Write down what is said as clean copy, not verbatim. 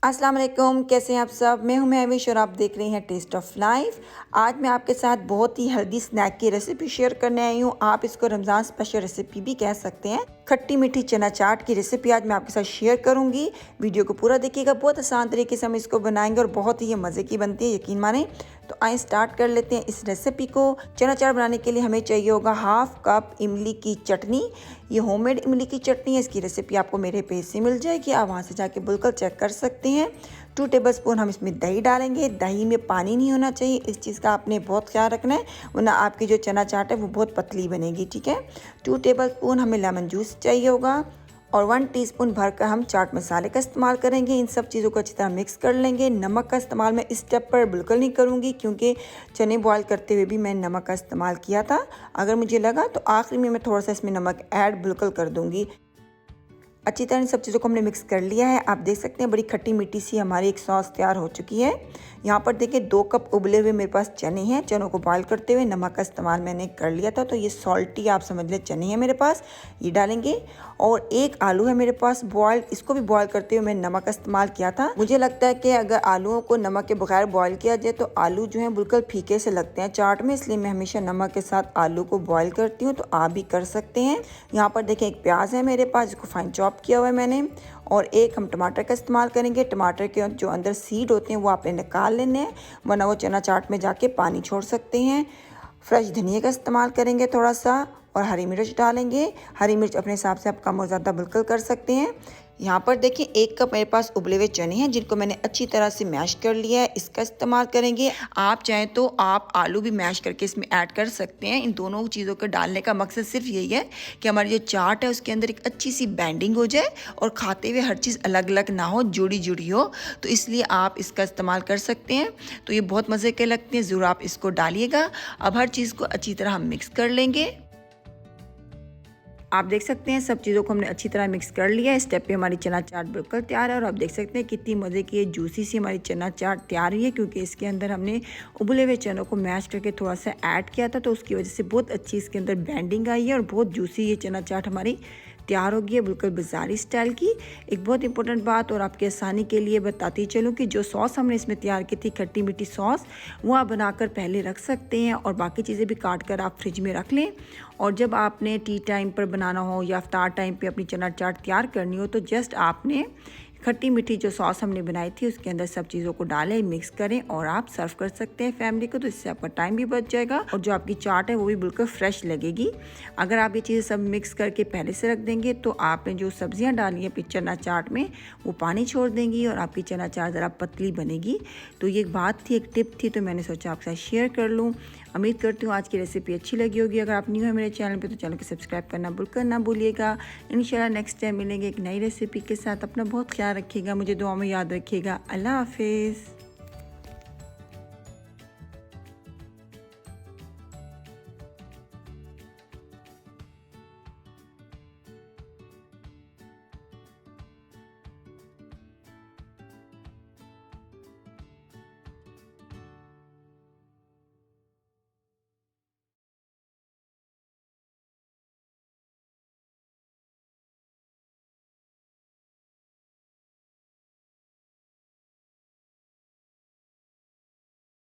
अस्सलाम वालेकुम, कैसे हैं आप सब। मैं हूं महविश और आप देख रही हैं टेस्ट ऑफ लाइफ। आज मैं आपके साथ बहुत ही हेल्दी स्नैक की रेसिपी शेयर करने आई हूं। आप इसको रमज़ान स्पेशल रेसिपी भी कह सकते हैं। खट्टी मीठी चना चाट की रेसिपी आज मैं आपके साथ शेयर करूंगी। वीडियो को पूरा देखिएगा, बहुत आसान तरीके से हम इसको बनाएंगे और बहुत ही ये मज़े की बनती है, यकीन माने। तो आइए स्टार्ट कर लेते हैं इस रेसिपी को। चना चाट बनाने के लिए हमें चाहिए होगा 1/2 कप इमली की चटनी। ये होममेड इमली की चटनी है। इसकी रेसिपी आपको मेरे पेज से मिल जाएगी, आप वहाँ से जाके बिल्कुल चेक कर सकते हैं। 2 टेबलस्पून हम इसमें दही डालेंगे। दही में पानी नहीं होना चाहिए, इस चीज़ का आपने बहुत ख्याल रखना है, वरना आपकी जो चना चाट है वो बहुत पतली बनेगी, ठीक है। 2 टेबलस्पून हमें लेमन जूस चाहिए होगा और 1 टीस्पून भरकर हम चाट मसाले का इस्तेमाल करेंगे। इन सब चीज़ों को अच्छी तरह मिक्स कर लेंगे। नमक का इस्तेमाल मैं इस स्टेप पर बिल्कुल नहीं करूँगी, क्योंकि चने बॉयल करते हुए भी मैंने नमक का इस्तेमाल किया था। अगर मुझे लगा तो आखिरी में मैं थोड़ा सा इसमें नमक ऐड बिल्कुल कर दूँगी। अच्छी तरह इन सब चीज़ों को हमने मिक्स कर लिया है। आप देख सकते हैं बड़ी खट्टी मीठी सी हमारी एक सॉस तैयार हो चुकी है। यहाँ पर देखिए 2 कप उबले हुए मेरे पास चने हैं। चनों को बॉयल करते हुए नमक का इस्तेमाल मैंने कर लिया था, तो ये सॉल्टी आप समझ लें चने हैं मेरे पास, ये डालेंगे। और 1 आलू है मेरे पास बॉयल, इसको भी बॉयल करते हुए मैंने नमक का इस्तेमाल किया था। मुझे लगता है कि अगर आलूओं को नमक के बगैर बॉयल किया जाए तो आलू जो हैं बिल्कुल फीके से लगते हैं चाट में, इसलिए मैं हमेशा नमक के साथ आलू को बॉयल करती हूँ, तो आप भी कर सकते हैं। यहाँ पर देखिए 1 प्याज है मेरे पास, इसको फाइन चॉप किया हुआ है मैंने। और 1 हम टमाटर का इस्तेमाल करेंगे। टमाटर के जो अंदर सीड होते हैं वो आपने निकाल लेने हैं, वरना वो चना चाट में जाके पानी छोड़ सकते हैं। फ्रेश धनिया का इस्तेमाल करेंगे थोड़ा सा, और हरी मिर्च डालेंगे। हरी मिर्च अपने हिसाब से आप कम और ज़्यादा बिल्कुल कर सकते हैं। यहाँ पर देखिए 1 कप मेरे पास उबले हुए चने हैं, जिनको मैंने अच्छी तरह से मैश कर लिया है, इसका इस्तेमाल करेंगे। आप चाहें तो आप आलू भी मैश करके इसमें ऐड कर सकते हैं। इन दोनों चीज़ों को डालने का मकसद सिर्फ यही है कि हमारी जो चाट है उसके अंदर एक अच्छी सी बैंडिंग हो जाए और खाते हुए हर चीज़ अलग अलग ना हो, जुड़ी जुड़ी हो, तो इसलिए आप इसका इस्तेमाल कर सकते हैं। तो ये बहुत मज़े के लगते हैं, ज़रूर आप इसको डालिएगा। अब हर चीज़ को अच्छी तरह हम मिक्स कर लेंगे। आप देख सकते हैं सब चीज़ों को हमने अच्छी तरह मिक्स कर लिया है। इस स्टेप पे हमारी चना चाट बिल्कुल तैयार है। और आप देख सकते हैं कितनी मज़े की जूसी सी हमारी चना चाट तैयार हुई है, क्योंकि इसके अंदर हमने उबले हुए चनों को मैश करके थोड़ा सा ऐड किया था, तो उसकी वजह से बहुत अच्छी इसके अंदर बैंडिंग आई है और बहुत जूसी ये चना चाट हमारी तैयार हो गई है, बिल्कुल बाज़ारी स्टाइल की। एक बहुत इंपॉर्टेंट बात और आपकी आसानी के लिए बताती चलूँ कि जो सॉस हमने इसमें तैयार की थी, खट्टी मीठी सॉस, वो आप बनाकर पहले रख सकते हैं और बाकी चीज़ें भी काट कर आप फ्रिज में रख लें। और जब आपने टी टाइम पर बनाना हो या अफ्तार टाइम पे अपनी चना चाट तैयार करनी हो, तो जस्ट आपने खट्टी मीठी जो सॉस हमने बनाई थी उसके अंदर सब चीज़ों को डालें, मिक्स करें और आप सर्व कर सकते हैं फैमिली को। तो इससे आपका टाइम भी बच जाएगा और जो आपकी चाट है वो भी बिल्कुल फ्रेश लगेगी। अगर आप ये चीज़ें सब मिक्स करके पहले से रख देंगे तो आपने जो सब्जियां डाली हैं अपनी चना चाट में वो पानी छोड़ देंगी और आपकी चना चाट ज़रा पतली बनेगी। तो ये एक बात थी, एक टिप थी, तो मैंने सोचा आपके साथ शेयर कर लूँ। उम्मीद करती हूँ आज की रेसिपी अच्छी लगी होगी। अगर आप न्यू है मेरे चैनल पे तो चैनल को सब्सक्राइब करना बिल्कुल ना भूलिएगा। इंशाल्लाह नेक्स्ट टाइम मिलेंगे एक नई रेसिपी के साथ। अपना बहुत ख्याल रखिएगा, मुझे दुआ में याद रखिएगा। अल्लाह हाफिज़।